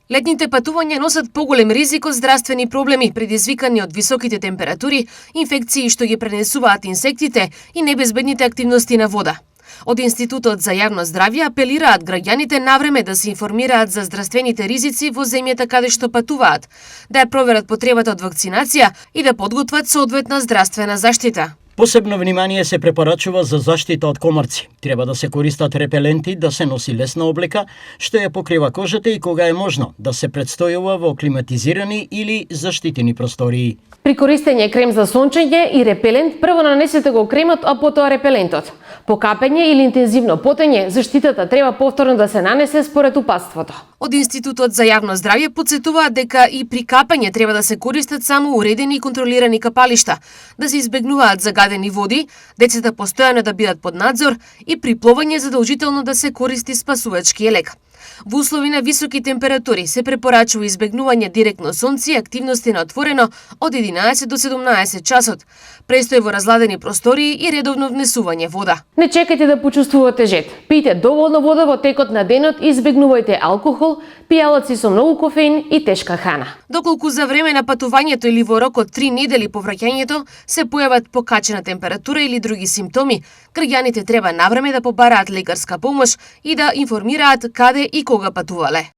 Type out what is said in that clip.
Летните патувања носат поголем ризик од здравствени проблеми предизвикани од високите температури, инфекции што ги пренесуваат инсектите и небезбедните активности на вода. Од Институтот за јавно здравје апелираат граѓаните навреме да се информираат за здравствените ризици во земјата каде што патуваат, да ја проверат потребата од вакцинација и да подготват соодветна здравствена заштита. Посебно внимание се препорачува за заштита од комарци. Треба да се користат репеленти, да се носи лесна облека, што ја покрива кожата и кога е можно да се предстојува во климатизирани или заштитени простории. При користење крем за сончење и репелент, прво нанесете го кремот, а потоа репелентот. По капење или интензивно потење, заштитата треба повторно да се нанесе според упатството. Од Институтот за јавно здравје потсетуваат дека и при капење треба да се користат само уредени и контролирани капалишта, да се избегнуваат загадени води, децата постојано да бидат под надзор и при пловење задолжително да се користи спасувачки елек. Во услови на високи температури се препорачува избегнување директно сонце и активности на отворено од 11 до 17 часот, престој во разладени простории и редовно внесување вода. Не чекајте да почувствувате жед. Пијте доволно вода во текот на денот и избегнувајте алкохол, пијалаци со многу кофеин и тешка храна. Доколку за време на патувањето или во рок од 3 недели по враќањето се појават покачена температура или други симптоми, граѓаните треба навреме да побараат лекарска помош и да информираат каде и кога патувале.